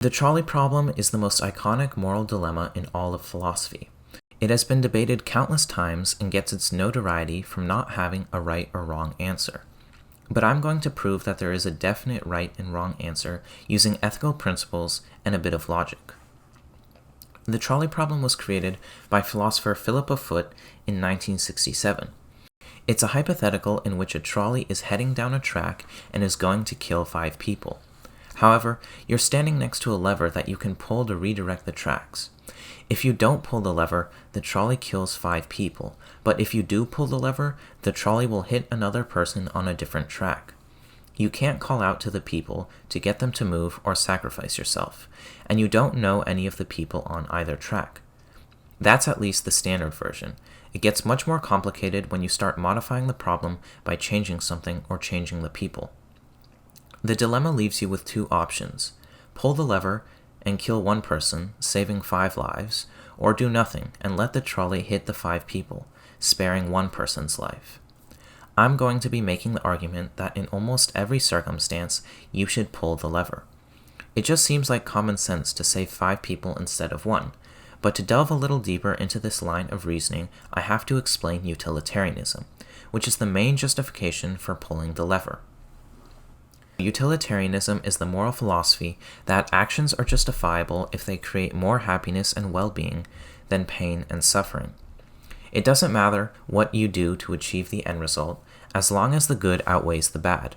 The trolley problem is the most iconic moral dilemma in all of philosophy. It has been debated countless times and gets its notoriety from not having a right or wrong answer. But I'm going to prove that there is a definite right and wrong answer using ethical principles and a bit of logic. The trolley problem was created by philosopher Philip Foot in 1967. It's a hypothetical in which a trolley is heading down a track and is going to kill 5 people. However, you're standing next to a lever that you can pull to redirect the tracks. If you don't pull the lever, the trolley kills 5 people, but if you do pull the lever, the trolley will hit another person on a different track. You can't call out to the people to get them to move or sacrifice yourself, and you don't know any of the people on either track. That's at least the standard version. It gets much more complicated when you start modifying the problem by changing something or changing the people. The dilemma leaves you with 2 options: pull the lever and kill 1 person, saving 5 lives, or do nothing and let the trolley hit the 5 people, sparing 1 person's life. I'm going to be making the argument that in almost every circumstance, you should pull the lever. It just seems like common sense to save 5 people instead of 1, but to delve a little deeper into this line of reasoning, I have to explain utilitarianism, which is the main justification for pulling the lever. Utilitarianism is the moral philosophy that actions are justifiable if they create more happiness and well-being than pain and suffering. It doesn't matter what you do to achieve the end result, as long as the good outweighs the bad.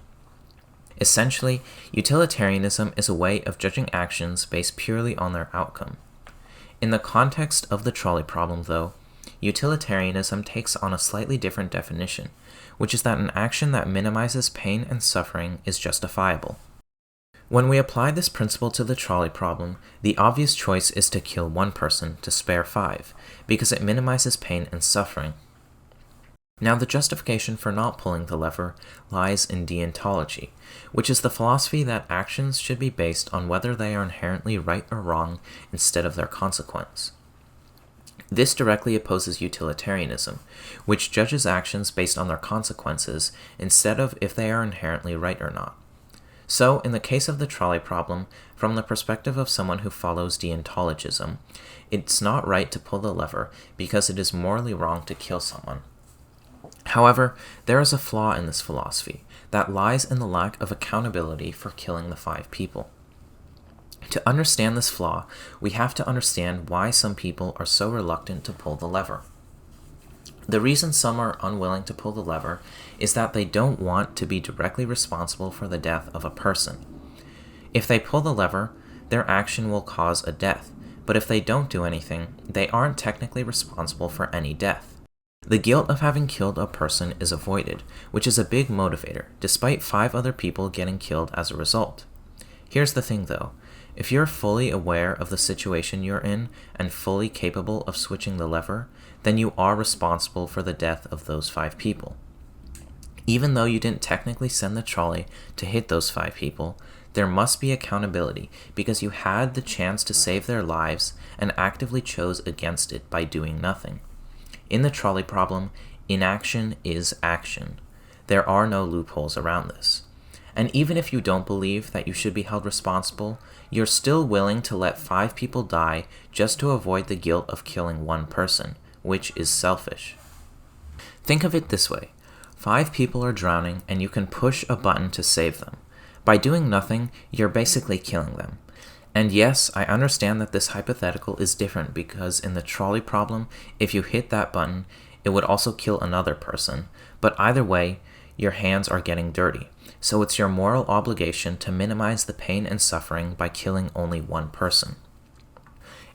Essentially, utilitarianism is a way of judging actions based purely on their outcome. In the context of the trolley problem, though, utilitarianism takes on a slightly different definition, which is that an action that minimizes pain and suffering is justifiable. When we apply this principle to the trolley problem, the obvious choice is to kill 1 person to spare 5, because it minimizes pain and suffering. Now, the justification for not pulling the lever lies in deontology, which is the philosophy that actions should be based on whether they are inherently right or wrong instead of their consequence. This directly opposes utilitarianism, which judges actions based on their consequences instead of if they are inherently right or not. So, in the case of the trolley problem, from the perspective of someone who follows deontologism, it's not right to pull the lever because it is morally wrong to kill someone. However, there is a flaw in this philosophy that lies in the lack of accountability for killing the 5 people. To understand this flaw, we have to understand why some people are so reluctant to pull the lever. The reason some are unwilling to pull the lever is that they don't want to be directly responsible for the death of a person. If they pull the lever, their action will cause a death, but if they don't do anything, they aren't technically responsible for any death. The guilt of having killed a person is avoided, which is a big motivator, despite 5 other people getting killed as a result. Here's the thing though. If you're fully aware of the situation you're in and fully capable of switching the lever, then you are responsible for the death of those 5 people. Even though you didn't technically send the trolley to hit those 5 people, there must be accountability because you had the chance to save their lives and actively chose against it by doing nothing. In the trolley problem, inaction is action. There are no loopholes around this. And even if you don't believe that you should be held responsible, you're still willing to let 5 people die just to avoid the guilt of killing 1 person, which is selfish. Think of it this way. 5 people are drowning and you can push a button to save them. By doing nothing, you're basically killing them. And yes, I understand that this hypothetical is different because in the trolley problem, if you hit that button, it would also kill another person, but either way, your hands are getting dirty. So it's your moral obligation to minimize the pain and suffering by killing only 1 person.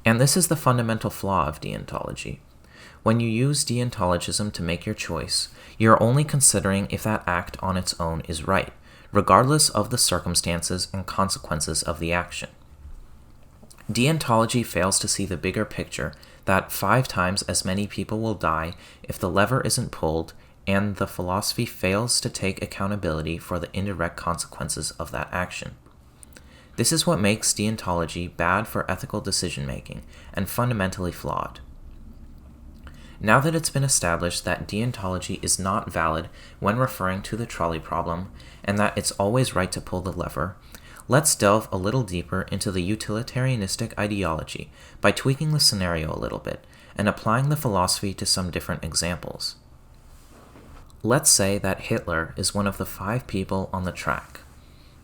And this is the fundamental flaw of deontology. When you use deontologism to make your choice, you're only considering if that act on its own is right, regardless of the circumstances and consequences of the action. Deontology fails to see the bigger picture that 5 times as many people will die if the lever isn't pulled, and the philosophy fails to take accountability for the indirect consequences of that action. This is what makes deontology bad for ethical decision-making and fundamentally flawed. Now that it's been established that deontology is not valid when referring to the trolley problem, and that it's always right to pull the lever, Let's delve a little deeper into the utilitarianistic ideology by tweaking the scenario a little bit and applying the philosophy to some different examples. Let's say that Hitler is one of the 5 people on the track.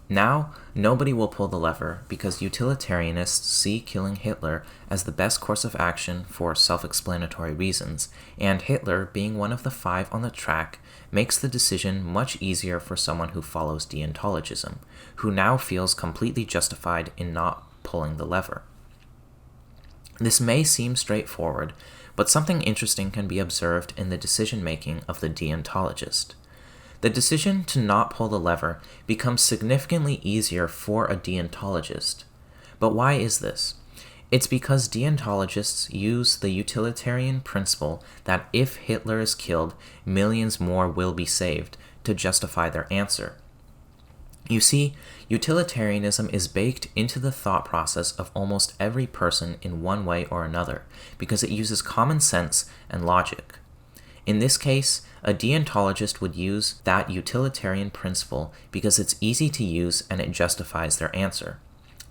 Now, nobody will pull the lever because utilitarianists see killing Hitler as the best course of action for self-explanatory reasons, and Hitler, being one of the 5 on the track, makes the decision much easier for someone who follows deontologism, who now feels completely justified in not pulling the lever. This may seem straightforward, but something interesting can be observed in the decision-making of the deontologist. The decision to not pull the lever becomes significantly easier for a deontologist. But why is this? It's because deontologists use the utilitarian principle that if Hitler is killed, millions more will be saved to justify their answer. You see, utilitarianism is baked into the thought process of almost every person in one way or another because it uses common sense and logic. In this case, a deontologist would use that utilitarian principle because it's easy to use and it justifies their answer.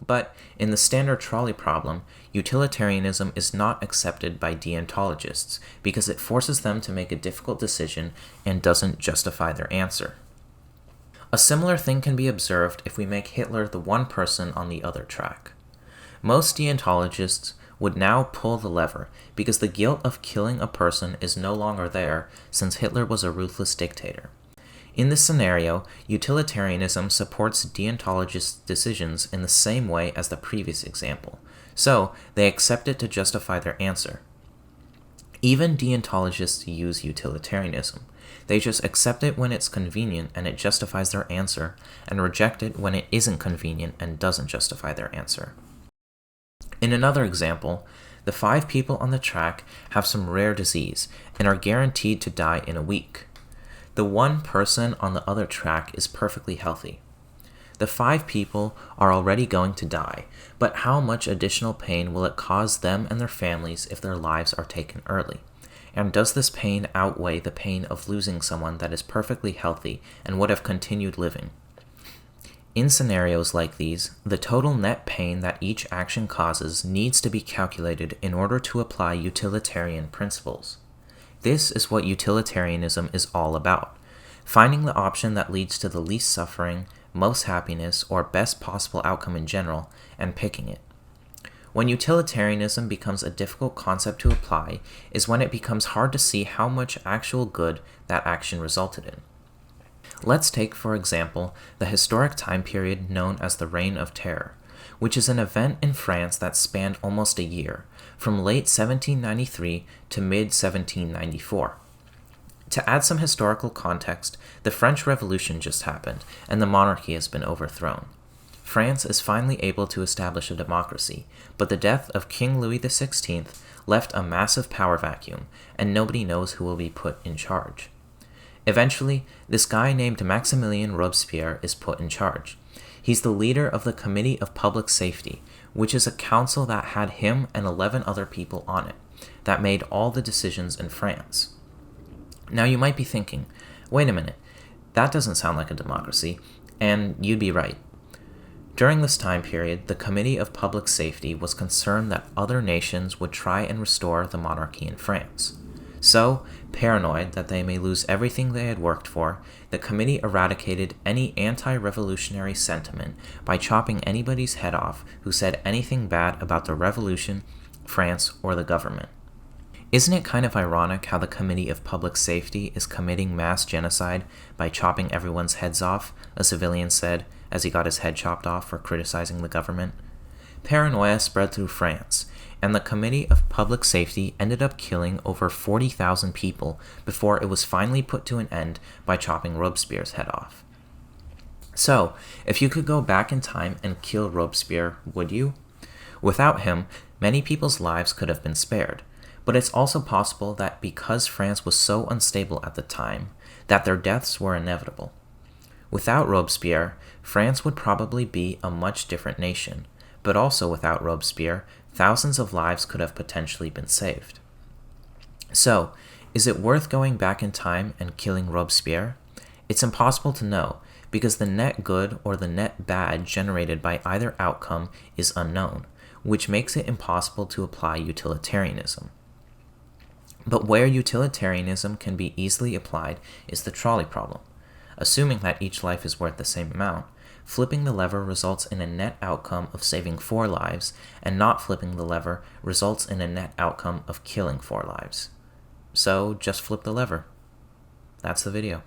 But in the standard trolley problem, utilitarianism is not accepted by deontologists because it forces them to make a difficult decision and doesn't justify their answer. A similar thing can be observed if we make Hitler the one person on the other track. Most deontologists would now pull the lever because the guilt of killing a person is no longer there since Hitler was a ruthless dictator. In this scenario, utilitarianism supports deontologists' decisions in the same way as the previous example, so they accept it to justify their answer. Even deontologists use utilitarianism. They just accept it when it's convenient and it justifies their answer, and reject it when it isn't convenient and doesn't justify their answer. In another example, the 5 people on the track have some rare disease and are guaranteed to die in a week. The one person on the other track is perfectly healthy. The 5 people are already going to die, but how much additional pain will it cause them and their families if their lives are taken early? And does this pain outweigh the pain of losing someone that is perfectly healthy and would have continued living? In scenarios like these, the total net pain that each action causes needs to be calculated in order to apply utilitarian principles. This is what utilitarianism is all about, finding the option that leads to the least suffering, most happiness, or best possible outcome in general, and picking it. When utilitarianism becomes a difficult concept to apply is when it becomes hard to see how much actual good that action resulted in. Let's take, for example, the historic time period known as the Reign of Terror, which is an event in France that spanned almost a year, from late 1793 to mid-1794. To add some historical context, the French Revolution just happened, and the monarchy has been overthrown. France is finally able to establish a democracy, but the death of King Louis XVI left a massive power vacuum, and nobody knows who will be put in charge. Eventually, this guy named Maximilien Robespierre is put in charge. He's the leader of the Committee of Public Safety, which is a council that had him and 11 other people on it, that made all the decisions in France. Now you might be thinking, wait a minute, that doesn't sound like a democracy, and you'd be right. During this time period, the Committee of Public Safety was concerned that other nations would try and restore the monarchy in France. So, paranoid that they may lose everything they had worked for, the committee eradicated any anti-revolutionary sentiment by chopping anybody's head off who said anything bad about the revolution, France, or the government. Isn't it kind of ironic how the Committee of Public Safety is committing mass genocide by chopping everyone's heads off, a civilian said as he got his head chopped off for criticizing the government? Paranoia spread through France, and the Committee of Public Safety ended up killing over 40,000 people before it was finally put to an end by chopping Robespierre's head off. So, if you could go back in time and kill Robespierre, would you? Without him, many people's lives could have been spared, but it's also possible that because France was so unstable at the time, that their deaths were inevitable. Without Robespierre, France would probably be a much different nation, but also without Robespierre, thousands of lives could have potentially been saved. So, is it worth going back in time and killing Robespierre? It's impossible to know, because the net good or the net bad generated by either outcome is unknown, which makes it impossible to apply utilitarianism. But where utilitarianism can be easily applied is the trolley problem. Assuming that each life is worth the same amount, flipping the lever results in a net outcome of saving 4 lives, and not flipping the lever results in a net outcome of killing 4 lives. So just flip the lever. That's the video.